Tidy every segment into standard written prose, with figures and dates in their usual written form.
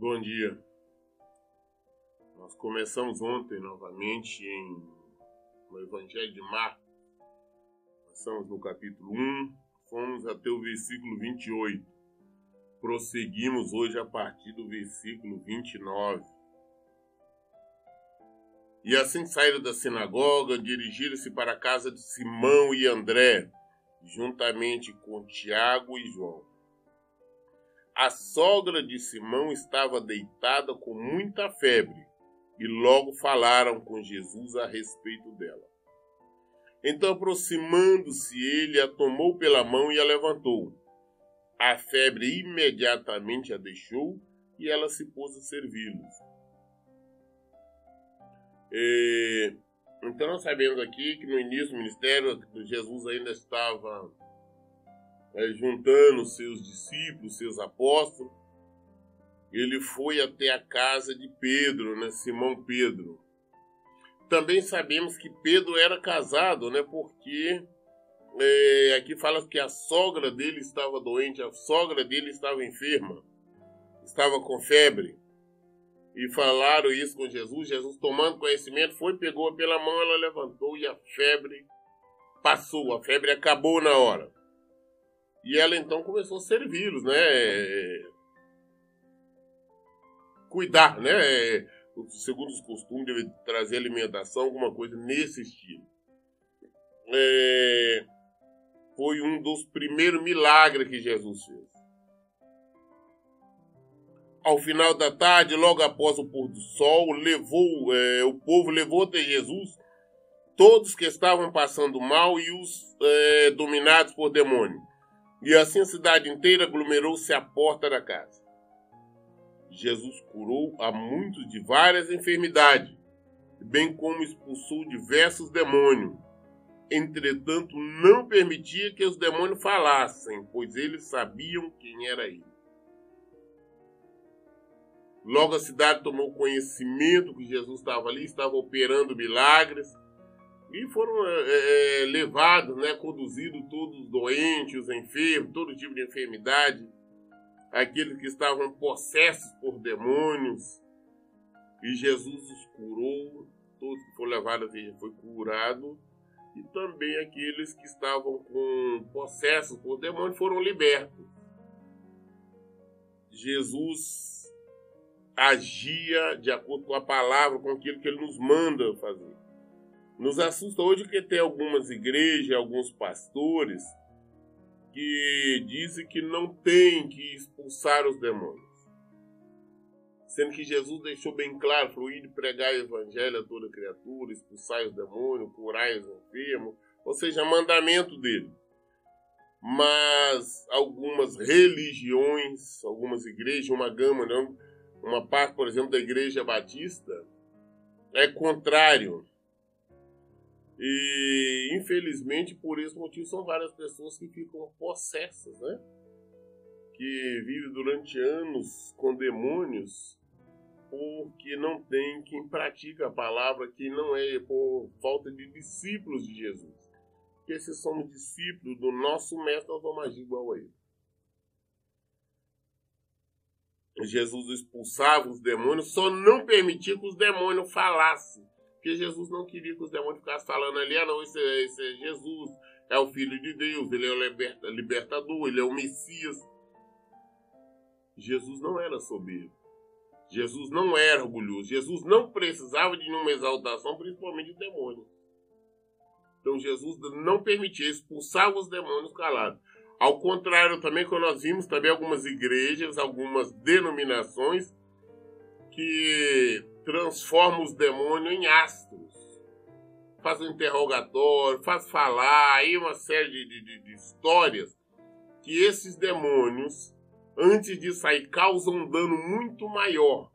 Bom dia. Nós começamos novamente no Evangelho de Marcos. Nós estamos no capítulo 1, fomos até o versículo 28. Prosseguimos hoje a partir do versículo 29. E assim saíram da sinagoga, dirigiram-se para a casa de Simão e André, juntamente com Tiago e João. A sogra de Simão estava deitada com muita febre, e logo falaram com Jesus a respeito dela. Então, aproximando-se ele, a tomou pela mão e a levantou. A febre imediatamente a deixou e ela se pôs a servi-los. Então, nós sabemos aqui que no início do ministério, Jesus ainda estava juntando seus discípulos, seus apóstolos. Ele foi até a casa de Pedro, Simão Pedro. Também sabemos que Pedro era casado, porque aqui fala que a sogra dele estava doente, a sogra dele estava enferma, estava com febre. E falaram isso com Jesus. Jesus, tomando conhecimento, pegou pela mão, ela levantou e a febre passou, a febre acabou na hora. E ela então começou a servi-los, cuidar, segundo os costumes, deve trazer alimentação, alguma coisa nesse estilo. Foi um dos primeiros milagres que Jesus fez. Ao final da tarde, logo após o pôr do sol, o povo levou até Jesus todos que estavam passando mal e os dominados por demônio. E assim a cidade inteira aglomerou-se à porta da casa. Jesus curou a muitos de várias enfermidades, bem como expulsou diversos demônios. Entretanto, não permitia que os demônios falassem, pois eles sabiam quem era ele. Logo a cidade tomou conhecimento que Jesus estava ali, estava operando milagres, e foram levados, conduzidos todos os doentes, os enfermos, todo tipo de enfermidade, aqueles que estavam possessos por demônios, e Jesus os curou, todos que foram levados a foi curado, e também aqueles que estavam possessos por demônios foram libertos. Jesus agia de acordo com a palavra, com aquilo que ele nos manda fazer. Nos assusta hoje que tem algumas igrejas, alguns pastores que dizem que não tem que expulsar os demônios. Sendo que Jesus deixou bem claro, falou, ir pregar o evangelho a toda criatura, expulsar os demônios, curar os enfermos, ou seja, mandamento dele. Mas algumas religiões, algumas igrejas, uma gama, uma parte, por exemplo, da igreja batista, é contrário. E, infelizmente, por esse motivo, são várias pessoas que ficam possessas, que vivem durante anos com demônios, porque não tem quem pratica a palavra, que não é por falta de discípulos de Jesus. Porque se somos discípulos do nosso mestre, nós vamos agir igual a ele. Jesus expulsava os demônios, só não permitia que os demônios falassem. Porque Jesus não queria que os demônios ficassem falando ali, não, esse é Jesus, é o Filho de Deus, ele é o libertador, ele é o Messias. Jesus não era soberbo. Jesus não era orgulhoso. Jesus não precisava de nenhuma exaltação, principalmente de demônios. Então Jesus não permitia, expulsava os demônios calados. Ao contrário também, quando nós vimos também algumas igrejas, algumas denominações que transformam os demônios em astros. Faz um interrogatório, faz falar, aí uma série de histórias que esses demônios, antes de sair, causam um dano muito maior.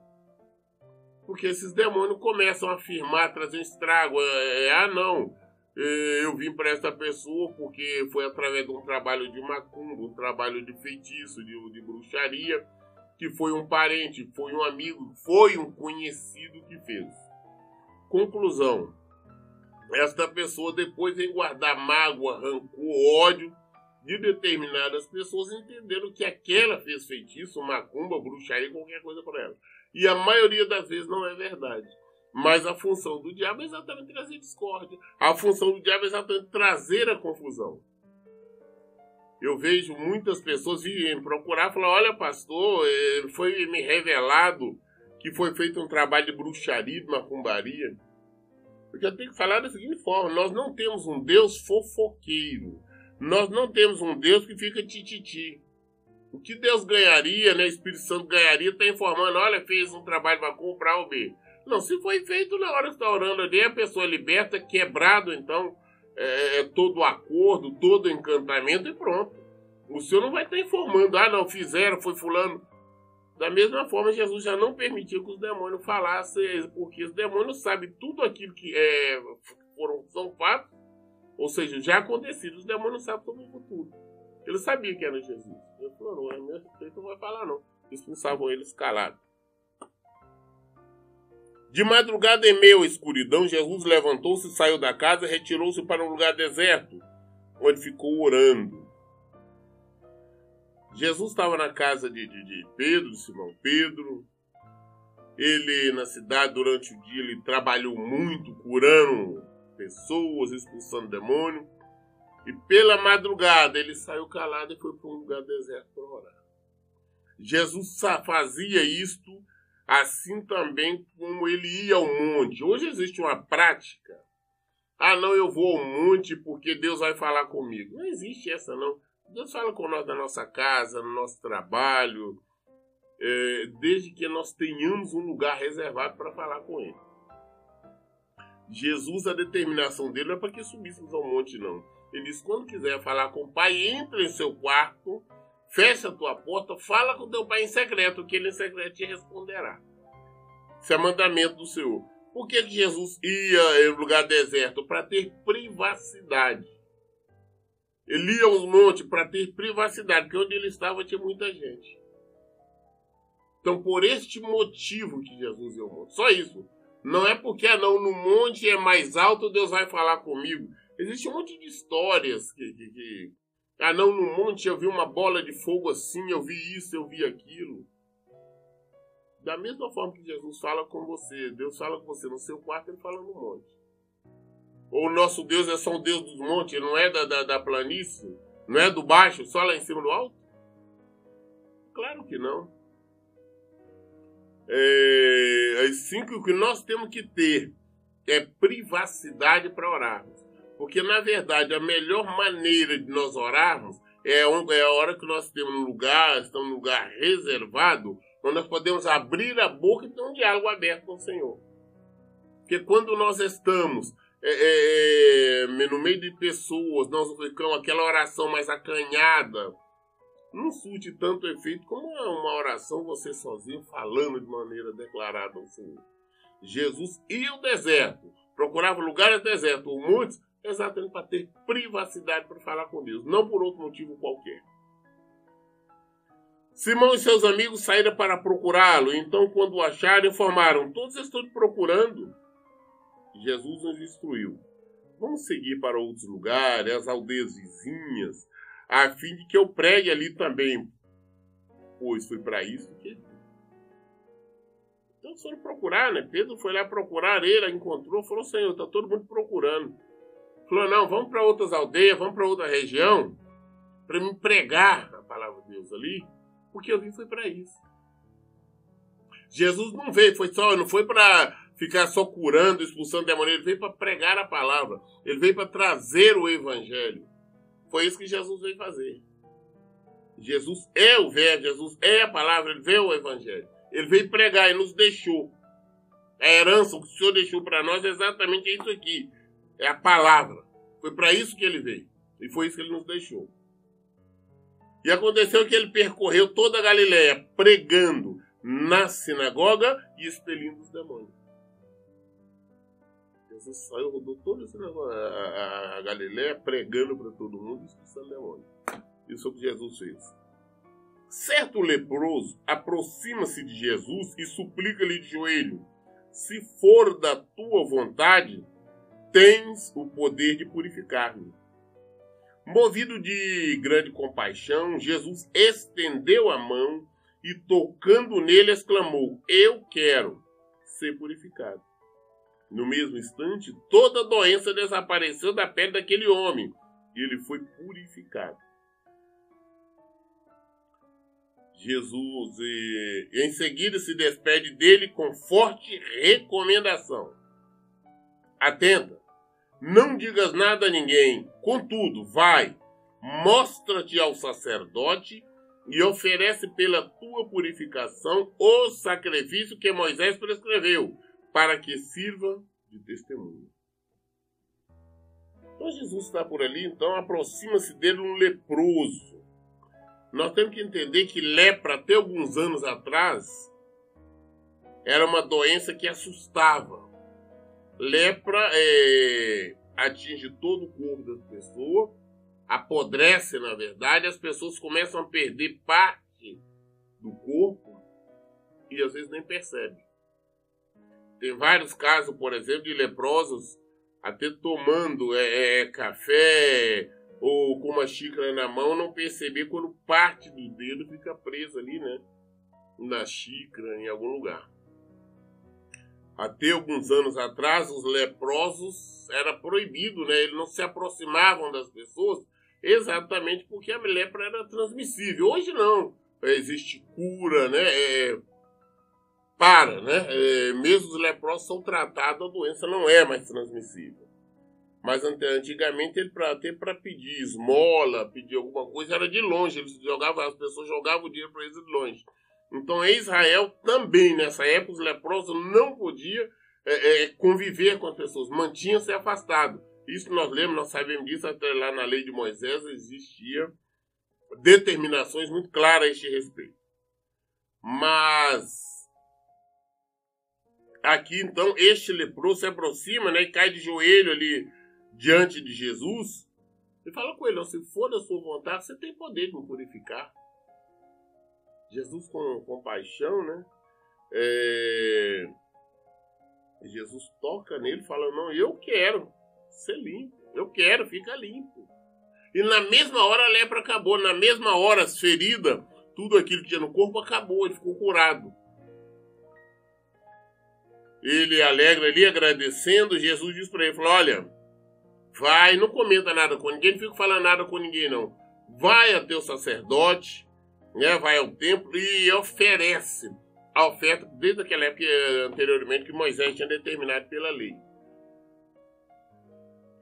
Porque esses demônios começam a afirmar, trazer um estrago. Eu vim para essa pessoa porque foi através de um trabalho de macumba, um trabalho de feitiço, de bruxaria, que foi um parente, foi um amigo, foi um conhecido que fez. Conclusão. Esta pessoa depois vem guardar mágoa, rancor, ódio de determinadas pessoas entenderam que aquela fez feitiço, macumba, bruxaria, qualquer coisa para ela. E a maioria das vezes não é verdade. Mas a função do diabo é exatamente trazer discórdia. A função do diabo é exatamente trazer a confusão. Eu vejo muitas pessoas virem procurar e falar, olha, pastor, foi me revelado que foi feito um trabalho de bruxaria, de macumbaria. Eu já tenho que falar da seguinte forma, nós não temos um Deus fofoqueiro. Nós não temos um Deus que fica tititi. O que Deus ganharia, né? O Espírito Santo ganharia, está informando, olha, fez um trabalho para comprar ou B. Não, se foi feito na hora que está orando ali, a pessoa liberta, quebrado, então, todo o acordo, todo o encantamento e pronto. O Senhor não vai estar informando, não, fizeram, foi fulano. Da mesma forma, Jesus já não permitiu que os demônios falassem, porque os demônios sabem tudo aquilo que são fatos, ou seja, já acontecido, os demônios sabem sobre o futuro. Eles sabiam que era Jesus. Ele falou, não, meu respeito não vai falar não. Expulsavam eles calados. De madrugada em meio à escuridão, Jesus levantou-se, saiu da casa e retirou-se para um lugar deserto, onde ficou orando. Jesus estava na casa de Pedro, de Simão Pedro. Ele, na cidade, durante o dia, ele trabalhou muito, curando pessoas, expulsando demônios. E pela madrugada, ele saiu calado e foi para um lugar deserto para orar. Jesus fazia isto assim também como ele ia ao monte. Hoje existe uma prática. Não, eu vou ao monte porque Deus vai falar comigo. Não existe essa, não. Deus fala com nós na nossa casa, no nosso trabalho, desde que nós tenhamos um lugar reservado para falar com Ele. Jesus, a determinação dele não é para que subíssemos ao monte, não. Ele diz, quando quiser falar com o Pai, entra em seu quarto, fecha a tua porta, fala com teu Pai em secreto, que ele em secreto te responderá. Isso é mandamento do Senhor. Por que Jesus ia em um lugar deserto? Para ter privacidade. Ele ia aos montes para ter privacidade, porque onde ele estava tinha muita gente. Então, por este motivo que Jesus ia ao monte. Só isso. Não é porque, no monte é mais alto, Deus vai falar comigo. Existe um monte de histórias no monte eu vi uma bola de fogo assim, eu vi isso, eu vi aquilo. Da mesma forma que Jesus fala com você, Deus fala com você no seu quarto, ele fala no monte. Ou o nosso Deus é só o Deus dos montes, ele não é da planície, não é do baixo, só lá em cima do alto? Claro que não. Assim que o que nós temos que ter é privacidade para orarmos. Porque, na verdade, a melhor maneira de nós orarmos é a hora que nós estamos num lugar reservado, onde nós podemos abrir a boca e ter um diálogo aberto com o Senhor. Porque quando nós estamos no meio de pessoas, nós ficamos aquela oração mais acanhada, não surte tanto efeito como uma oração você sozinho falando de maneira declarada ao Senhor. Jesus ia ao deserto, procurava lugares desertos ou montes, exatamente para ter privacidade para falar com Deus, não por outro motivo qualquer. Simão e seus amigos saíram para procurá-lo, então quando o acharam, informaram, todos estão te procurando. Jesus nos instruiu, vamos seguir para outros lugares, as aldeias vizinhas, a fim de que eu pregue ali também, pois foi para isso que ele... Então eles foram procurar, né? Pedro foi lá procurar, ele encontrou, falou, Senhor, está todo mundo procurando. Falou, não, vamos para outras aldeias, vamos para outra região, para me pregar a palavra de Deus ali, porque eu vim foi para isso. Jesus não veio, não foi para ficar só curando, expulsando demônio, ele veio para pregar a palavra, ele veio para trazer o evangelho. Foi isso que Jesus veio fazer. Jesus é o verbo, Jesus é a palavra, ele veio o evangelho. Ele veio pregar e nos deixou. A herança que o Senhor deixou para nós é exatamente isso aqui. É a palavra. Foi para isso que ele veio. E foi isso que ele nos deixou. E aconteceu que ele percorreu toda a Galileia, pregando na sinagoga e expelindo os demônios. Jesus saiu, rodou toda a Galileia, pregando para todo mundo e expulsando demônios. Isso é o que Jesus fez. Certo leproso aproxima-se de Jesus e suplica-lhe de joelho: se for da tua vontade, tens o poder de purificar-me. Movido de grande compaixão, Jesus estendeu a mão e, tocando nele, exclamou: eu quero ser purificado. No mesmo instante, toda a doença desapareceu da pele daquele homem e ele foi purificado. Jesus, em seguida, se despede dele com forte recomendação. Atenta, não digas nada a ninguém, contudo, vai, mostra-te ao sacerdote e oferece pela tua purificação o sacrifício que Moisés prescreveu, para que sirva de testemunho. Então Jesus está por ali, então aproxima-se dele um leproso. Nós temos que entender que lepra, até alguns anos atrás, era uma doença que assustava. Lepra atinge todo o corpo da pessoa, apodrece, na verdade, as pessoas começam a perder parte do corpo e às vezes nem percebem. Tem vários casos, por exemplo, de leprosos até tomando café ou com uma xícara na mão, não perceber quando parte do dedo fica presa ali, né? Na xícara, em algum lugar. Até alguns anos atrás, os leprosos era proibido, né? Eles não se aproximavam das pessoas exatamente porque a lepra era transmissível. Hoje não. Existe cura, né? Mesmo os leprosos são tratados, a doença não é mais transmissível. Mas antigamente, até para pedir esmola, pedir alguma coisa, era de longe. As pessoas jogavam o dinheiro para eles de longe. Então, em Israel também, nessa época, os leprosos não podiam conviver com as pessoas, mantinham-se afastados. Isso nós lemos, nós sabemos disso, até lá na lei de Moisés existia determinações muito claras a este respeito. Mas aqui, então, este leproso se aproxima, né, e cai de joelho ali diante de Jesus e fala com ele: se for da sua vontade, você tem poder de me purificar. Jesus, com compaixão, né? Jesus toca nele e fala: não, eu quero ser limpo, eu quero, fica limpo. E na mesma hora a lepra acabou, na mesma hora as feridas, tudo aquilo que tinha no corpo acabou, ele ficou curado. Ele alegra ali, agradecendo. Jesus diz para ele, falou: olha, vai, não comenta nada com ninguém, não fica falando nada com ninguém não. Vai até o sacerdote, né, vai ao templo e oferece a oferta desde aquela época anteriormente que Moisés tinha determinado pela lei.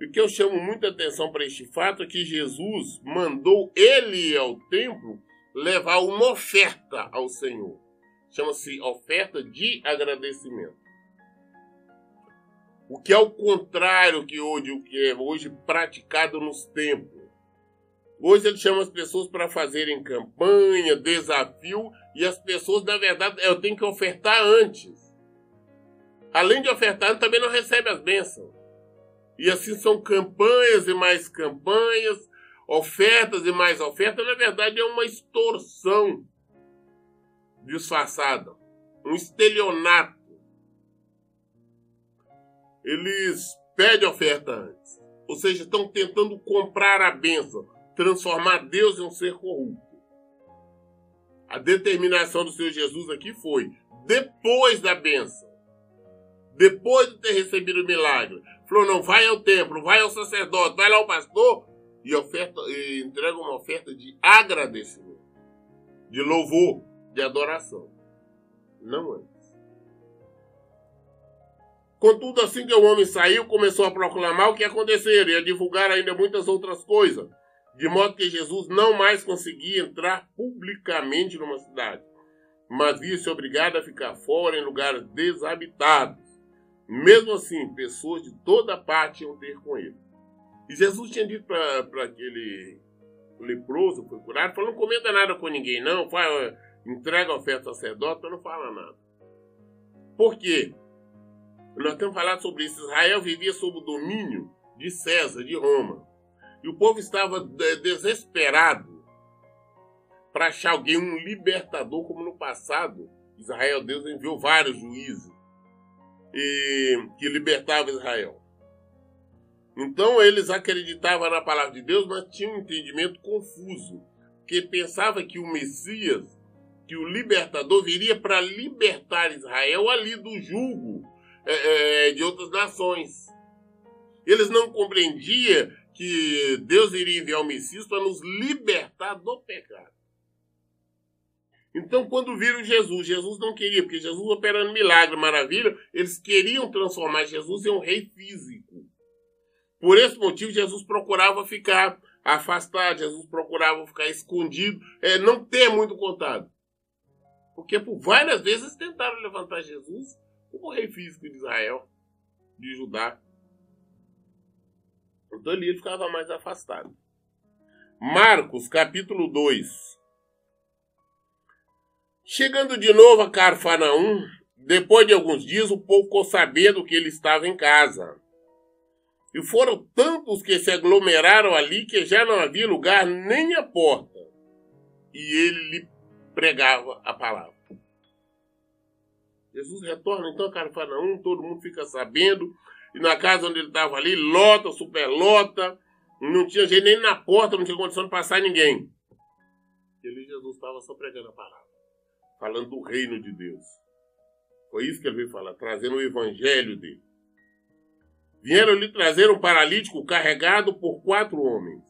O que eu chamo muita atenção para este fato é que Jesus mandou ele ir ao templo levar uma oferta ao Senhor. Chama-se oferta de agradecimento. O que é o contrário que é hoje praticado nos templos. Hoje ele chama as pessoas para fazerem campanha, desafio, e as pessoas, na verdade, eu tenho que ofertar antes. Além de ofertar, também não recebe as bênçãos. E assim são campanhas e mais campanhas, ofertas e mais ofertas. Na verdade, é uma extorsão disfarçada, um estelionato. Eles pedem oferta antes. Ou seja, estão tentando comprar a bênção, transformar Deus em um ser corrupto. A determinação do Senhor Jesus aqui foi, depois da bênção, depois de ter recebido o milagre, falou: não, vai ao templo, vai ao sacerdote, vai lá ao pastor e entrega uma oferta de agradecimento, de louvor, de adoração. Não antes. Contudo, assim que o homem saiu, começou a proclamar o que acontecera e a divulgar ainda muitas outras coisas, de modo que Jesus não mais conseguia entrar publicamente numa cidade, mas via-se obrigado a ficar fora em lugares desabitados. Mesmo assim, pessoas de toda parte iam ter com ele. E Jesus tinha dito para aquele leproso, foi curado, falou: não comenta nada com ninguém, não, entrega a oferta ao sacerdote, mas não fala nada. Por quê? Nós temos falado sobre isso. Israel vivia sob o domínio de César, de Roma. E o povo estava desesperado para achar alguém, um libertador, como no passado. Israel, Deus enviou vários juízes que libertavam Israel. Então eles acreditavam na palavra de Deus, mas tinham um entendimento confuso, porque pensava que o Messias, que o libertador, viria para libertar Israel ali do jugo de outras nações. Eles não compreendiam que Deus iria enviar o Messias para nos libertar do pecado. Então, quando viram Jesus não queria, porque Jesus operando milagre, maravilha, eles queriam transformar Jesus em um rei físico. Por esse motivo, Jesus procurava ficar afastado, Jesus procurava ficar escondido, não ter muito contato. Porque por várias vezes tentaram levantar Jesus como rei físico de Israel, de Judá. Então ali ele ficava mais afastado. Marcos, capítulo 2. Chegando de novo a Cafarnaum, depois de alguns dias, o povo ficou sabendo que ele estava em casa. E foram tantos que se aglomeraram ali que já não havia lugar nem à porta. E ele lhe pregava a palavra. Jesus retorna então a Cafarnaum, todo mundo fica sabendo. E na casa onde ele estava ali, lota, superlota. Não tinha jeito nem na porta, não tinha condição de passar ninguém. E ali Jesus estava só pregando a palavra, falando do reino de Deus. Foi isso que ele veio falar, trazendo o evangelho dele. Vieram lhe trazer um paralítico carregado por 4 homens.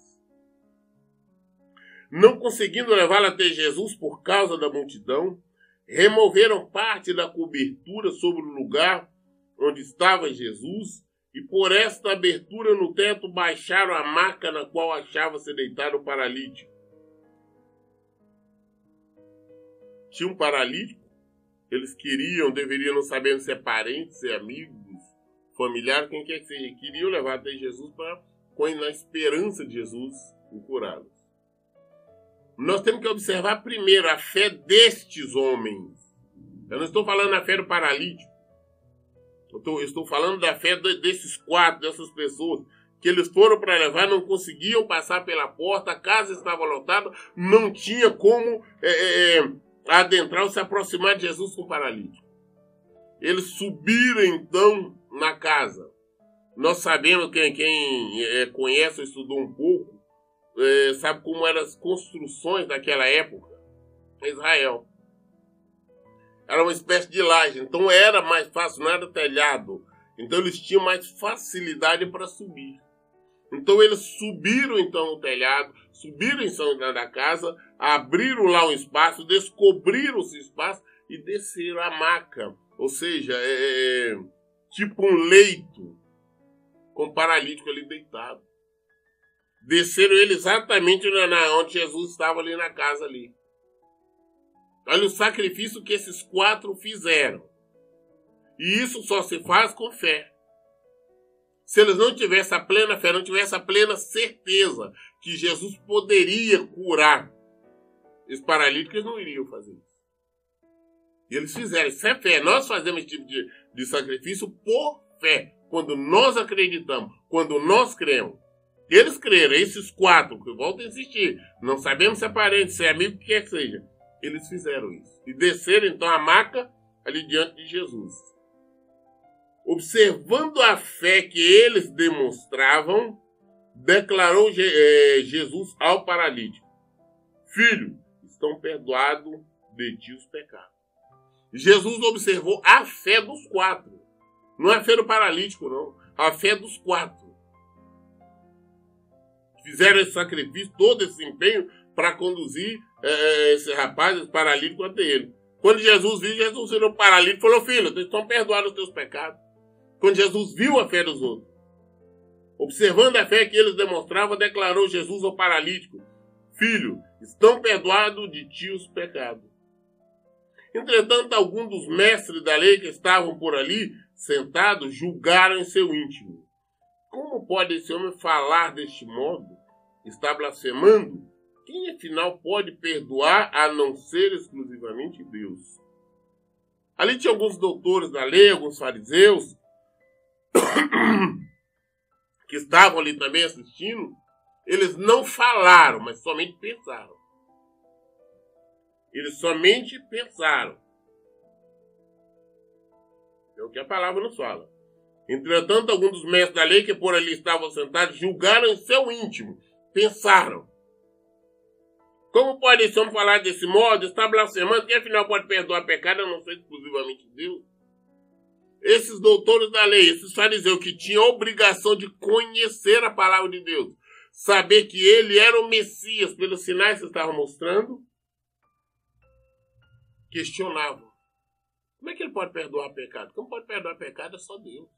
Não conseguindo levá-lo até Jesus por causa da multidão, removeram parte da cobertura sobre o lugar onde estava Jesus e por esta abertura no teto baixaram a maca na qual achava-se deitado o paralítico. Tinha um paralítico, eles deveriam, não saber se é parente, se é amigo, familiar, quem quer que seja, queriam levar até Jesus para, na esperança de Jesus, o curá-los. Nós temos que observar primeiro a fé destes homens. Eu não estou falando da fé do paralítico. Eu estou falando da fé desses 4, dessas pessoas, que eles foram para levar, não conseguiam passar pela porta, a casa estava lotada, não tinha como adentrar ou se aproximar de Jesus com o paralítico. Eles subiram então na casa. Nós sabemos, quem conhece ou estudou um pouco, sabe como eram as construções daquela época em Israel. Era uma espécie de laje, então era mais fácil, não era telhado. Então eles tinham mais facilidade para subir. Então eles subiram então o telhado, subiram em cima da casa, abriram lá um espaço, descobriram esse espaço e desceram a maca. Ou seja, tipo um leito com um paralítico ali deitado. Desceram ele exatamente onde Jesus estava ali na casa ali. Olha o sacrifício que esses 4 fizeram. E isso só se faz com fé. Se eles não tivessem a plena fé, não tivessem a plena certeza que Jesus poderia curar esse paralítico, eles não iriam fazer isso. E eles fizeram. Isso é fé. Nós fazemos esse tipo de sacrifício por fé. Quando nós acreditamos, quando nós cremos. Eles creram, esses 4, que eu volto a insistir, não sabemos se é parente, se é amigo, o que quer que seja. Eles fizeram isso. E desceram então a maca ali diante de Jesus. Observando a fé que eles demonstravam, declarou Jesus ao paralítico: Filho, estão perdoados de ti os pecados. Jesus observou a fé dos 4. Não é a fé do paralítico, não. A fé dos 4. Fizeram esse sacrifício, todo esse empenho para conduzir esse rapaz, esse paralítico, até ele. Quando Jesus viu, Jesus virou paralítico e falou: Filho, estão perdoados os teus pecados. Quando Jesus viu a fé dos outros, observando a fé que eles demonstravam, declarou Jesus ao paralítico: Filho, estão perdoados de ti os pecados. Entretanto, alguns dos mestres da lei que estavam por ali, sentados, julgaram em seu íntimo: Como pode esse homem falar deste modo? Está blasfemando? Quem, afinal, pode perdoar a não ser exclusivamente Deus? Ali tinha alguns doutores da lei, alguns fariseus, que estavam ali também assistindo. Eles não falaram, mas somente pensaram. Eles somente pensaram. É o que a palavra nos fala. Entretanto, alguns dos mestres da lei que por ali estavam sentados julgaram em seu íntimo, pensaram: como pode esse homem falar desse modo? Está blasfemando, que afinal pode perdoar pecado, a não ser exclusivamente Deus? Esses doutores da lei, esses fariseus que tinham a obrigação de conhecer a palavra de Deus, saber que ele era o Messias pelos sinais que estavam mostrando, questionavam: como é que ele pode perdoar pecado? Como pode perdoar pecado? É só Deus.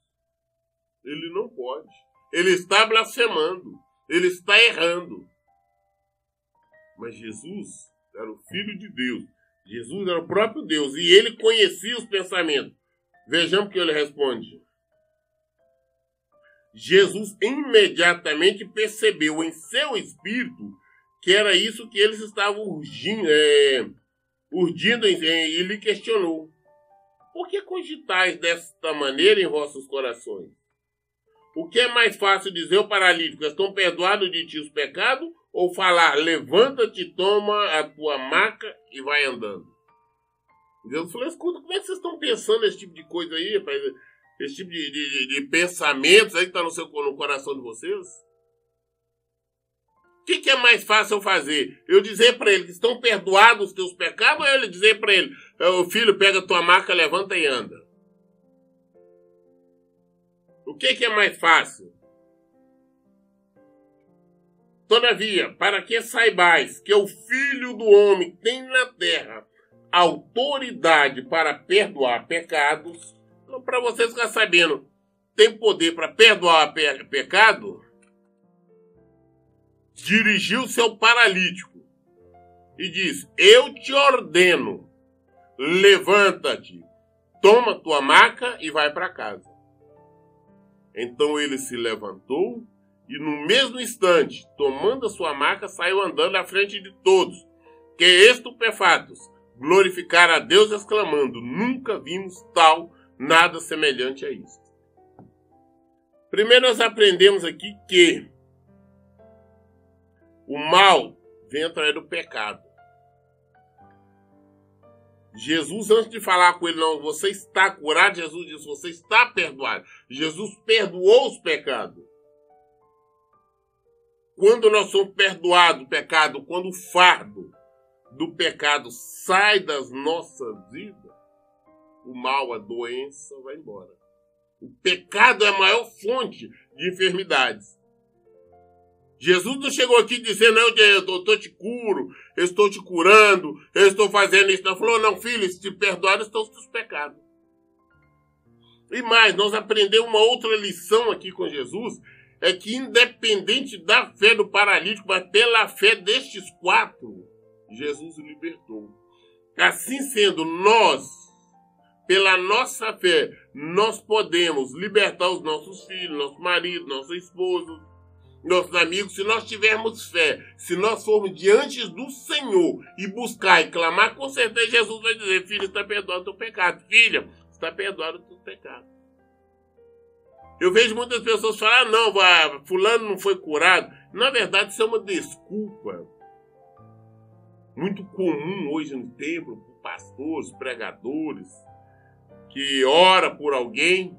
Ele não pode. Ele está blasfemando. Ele está errando. Mas Jesus era o Filho de Deus. Jesus era o próprio Deus. E ele conhecia os pensamentos. Vejamos o que ele responde. Jesus imediatamente percebeu em seu espírito que era isso que eles estavam urdindo e lhe questionou: por que cogitais desta maneira em vossos corações? O que é mais fácil dizer ao paralítico: estão perdoados de ti os pecados? Ou falar: levanta-te, toma a tua maca e vai andando? Jesus falou: escuta, como é que vocês estão pensando esse tipo de coisa aí, rapaz? Esse tipo de pensamentos aí que está no coração de vocês? O que é mais fácil eu fazer? Eu dizer para ele que estão perdoados os teus pecados, ou eu dizer para ele: filho, pega a tua maca, levanta e anda? O que é mais fácil? Todavia, para que saibais que o Filho do Homem tem na terra autoridade para perdoar pecados, então, para vocês ficarem sabendo, tem poder para perdoar pecado, dirigiu-se ao paralítico e disse: eu te ordeno, levanta-te, toma tua maca e vai para casa. Então ele se levantou e no mesmo instante, tomando a sua maca, saiu andando à frente de todos, que estupefatos glorificaram a Deus, exclamando: nunca vimos tal, nada semelhante a isso. Primeiro nós aprendemos aqui que o mal vem através do pecado. Jesus, antes de falar com ele: não, você está curado, Jesus disse: você está perdoado. Jesus perdoou os pecados. Quando nós somos perdoados do pecado, quando o fardo do pecado sai das nossas vidas, o mal, a doença vai embora. O pecado é a maior fonte de enfermidades. Jesus não chegou aqui dizendo: não, eu te curo, eu estou te curando, eu estou fazendo isso. Não, falou: não, filho, se te perdoaram estão os teus pecados. E mais, nós aprendemos uma outra lição aqui com Jesus, é que independente da fé do paralítico, mas pela fé destes quatro, Jesus o libertou. Assim sendo, nós, pela nossa fé, nós podemos libertar os nossos filhos, nosso marido, nossa esposa, nossos amigos, se nós tivermos fé, se nós formos diante do Senhor e buscar e clamar, com certeza Jesus vai dizer: filho, está perdoado o teu pecado. Filha, está perdoado o teu pecado. Eu vejo muitas pessoas falar: não, fulano não foi curado. Na verdade, isso é uma desculpa muito comum hoje no templo, por pastores, pregadores, que ora por alguém,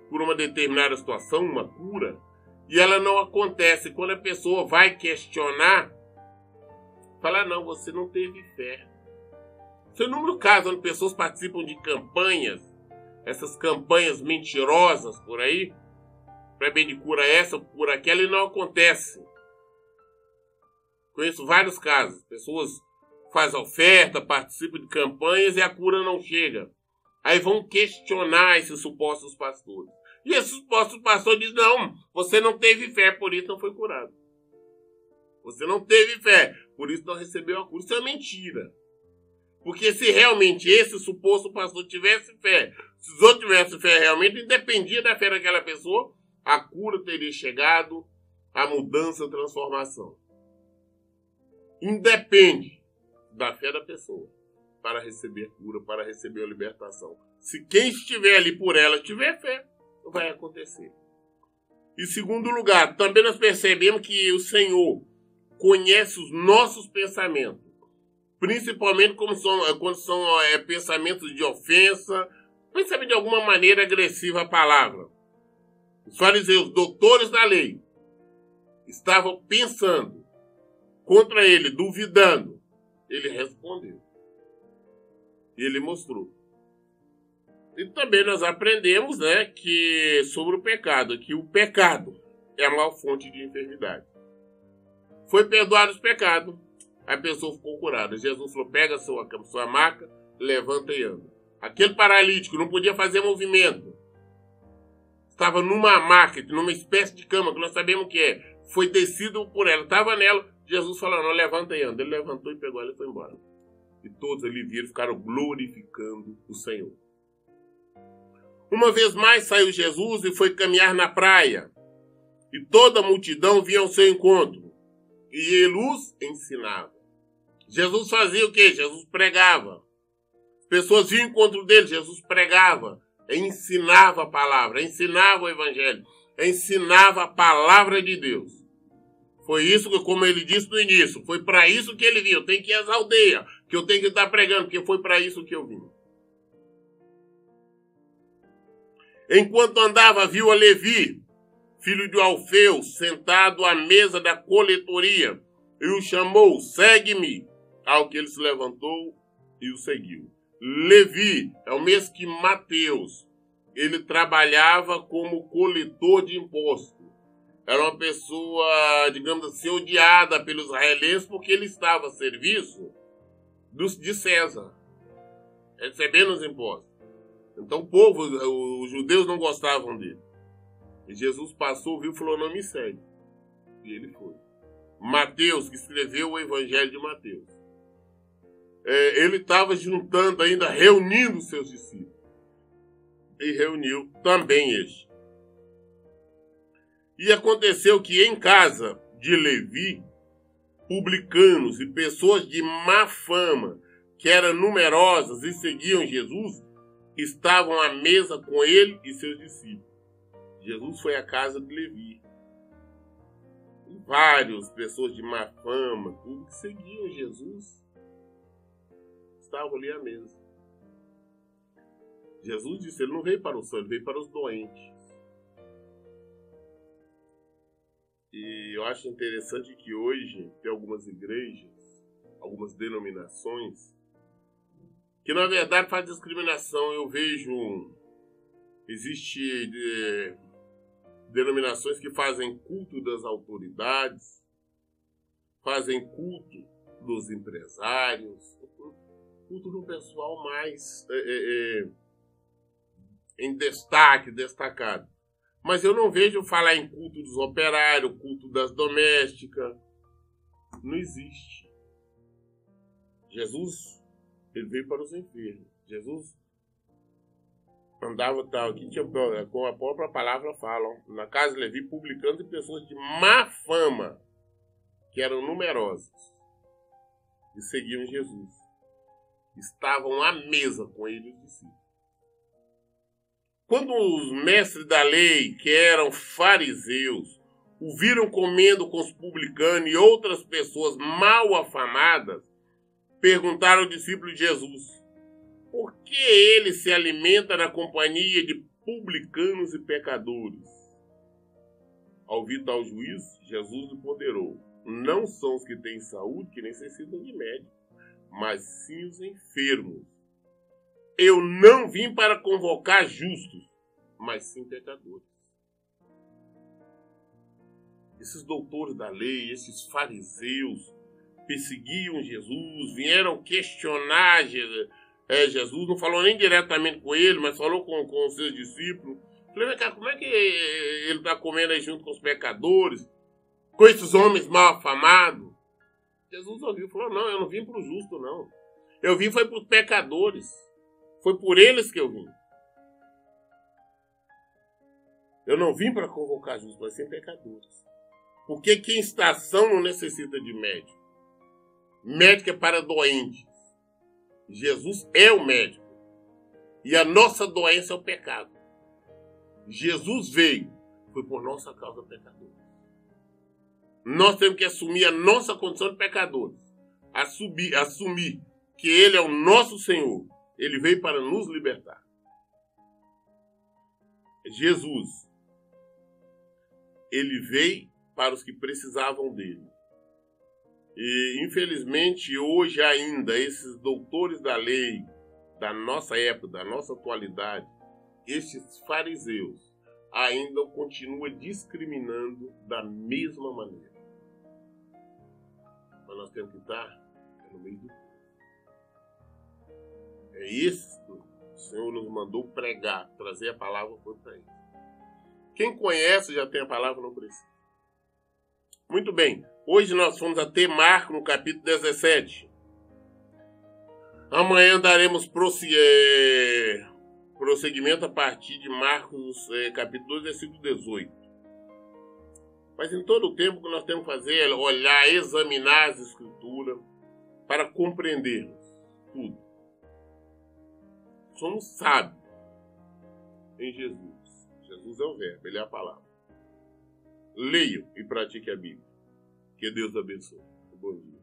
por uma determinada situação, uma cura, e ela não acontece. Quando a pessoa vai questionar, fala: não, você não teve fé. Isso é inúmero caso onde pessoas participam de campanhas, essas campanhas mentirosas por aí, para bem de cura essa, cura aquela, e não acontece. Conheço vários casos. Pessoas fazem oferta, participam de campanhas e a cura não chega. Aí vão questionar esses supostos pastores. E esses supostos pastores dizem: não, você não teve fé, por isso não foi curado. Você não teve fé, por isso não recebeu a cura. Isso é mentira. Porque se realmente esse suposto pastor tivesse fé, se os outros tivessem fé realmente, independia da fé daquela pessoa, a cura teria chegado, a mudança, a transformação. Independe da fé da pessoa para receber cura, para receber a libertação. Se quem estiver ali por ela tiver fé, vai acontecer. Em segundo lugar, também nós percebemos que o Senhor conhece os nossos pensamentos, principalmente quando são pensamentos de ofensa, pensamento de alguma maneira agressiva à palavra. Os fariseus, doutores da lei, estavam pensando contra ele, duvidando. Ele respondeu. Ele mostrou. E também nós aprendemos, né, que sobre o pecado, que o pecado é a maior fonte de enfermidade. Foi perdoado os pecados, a pessoa ficou curada. Jesus falou, pega a sua maca, levanta e anda. Aquele paralítico não podia fazer movimento. Estava numa maca, numa espécie de cama, que nós sabemos o que é. Foi descido por ela, estava nela. Jesus falou, não, levanta e anda. Ele levantou e pegou ela e foi embora. E todos ali viram, ficaram glorificando o Senhor. Uma vez mais saiu Jesus e foi caminhar na praia. E toda a multidão vinha ao seu encontro. E ele os ensinava. Jesus fazia o quê? Jesus pregava. As pessoas vinham ao encontro dele, Jesus pregava. Ensinava a palavra, ensinava o evangelho. Ensinava a palavra de Deus. Foi isso que, como ele disse no início, foi para isso que ele vinha. Eu tenho que ir às aldeias, que eu tenho que estar pregando, porque foi para isso que eu vim. Enquanto andava, viu a Levi, filho de Alfeu, sentado à mesa da coletoria, e o chamou, segue-me. Ao que ele se levantou e o seguiu. Levi é o mesmo que Mateus. Ele trabalhava como coletor de impostos. Era uma pessoa, digamos assim, odiada pelos israelenses porque ele estava a serviço de César, recebendo os impostos. Então o povo, os judeus não gostavam dele. E Jesus passou, viu e falou, não me segue. E ele foi. Mateus, que escreveu o Evangelho de Mateus. Ele estava juntando ainda, reunindo os seus discípulos. E reuniu também este. E aconteceu que em casa de Levi, publicanos e pessoas de má fama, que eram numerosas e seguiam Jesus, estavam à mesa com ele e seus discípulos. Jesus foi à casa de Levi. E várias pessoas de má fama, tudo que seguiam Jesus, estavam ali à mesa. Jesus disse, ele não veio para os sãos, ele veio para os doentes. E eu acho interessante que hoje tem algumas igrejas, algumas denominações, que na verdade faz discriminação. Eu vejo, existe denominações que fazem culto das autoridades, fazem culto dos empresários, culto do pessoal mais em destaque, destacado. Mas eu não vejo falar em culto dos operários, culto das domésticas. Não existe. Jesus, ele veio para os enfermos. Jesus andava tal, aqui tinha, com a própria palavra falam, na casa de Levi, publicanos e pessoas de má fama, que eram numerosas, e seguiam Jesus. Estavam à mesa com ele os discípulos. Quando os mestres da lei, que eram fariseus, o viram comendo com os publicanos e outras pessoas mal afamadas, perguntaram ao discípulo de Jesus, por que ele se alimenta na companhia de publicanos e pecadores? Ao vir tal juízo, Jesus lhe ponderou, não são os que têm saúde que necessitam de médico, mas sim os enfermos. Eu não vim para convocar justos, mas sim pecadores. Esses doutores da lei, esses fariseus, perseguiam Jesus, vieram questionar Jesus, não falou nem diretamente com ele, mas falou com os seus discípulos. Falei, vem cá, como é que ele está comendo aí junto com os pecadores, com esses homens mal afamados? Jesus ouviu e falou, não, eu não vim para o justo, não. Eu vim foi para os pecadores. Foi por eles que eu vim. Eu não vim para convocar justos, mas sim pecadores. Porque quem está são não necessita de médico. Médico é para doentes. Jesus é o médico. E a nossa doença é o pecado. Jesus veio, foi por nossa causa pecadores. Nós temos que assumir a nossa condição de pecadores. Assumir que Ele é o nosso Senhor. Ele veio para nos libertar. Jesus Ele veio para os que precisavam dele. E, infelizmente, hoje ainda, esses doutores da lei, da nossa época, da nossa atualidade, estes fariseus, ainda continuam discriminando da mesma maneira. Mas nós temos que estar no meio do povo. É isso que o Senhor nos mandou pregar, trazer a palavra para eles. Quem conhece já tem a palavra, não precisa. Muito bem, hoje nós fomos até Marcos no capítulo 17. Amanhã daremos prosseguimento a partir de Marcos capítulo 2, versículo 18. Mas em todo o tempo o que nós temos que fazer é olhar, examinar as Escrituras para compreendermos tudo. Somos sábios em Jesus. Jesus é o verbo, ele é a palavra. Leiam e pratiquem a Bíblia. Que Deus abençoe. Bom dia.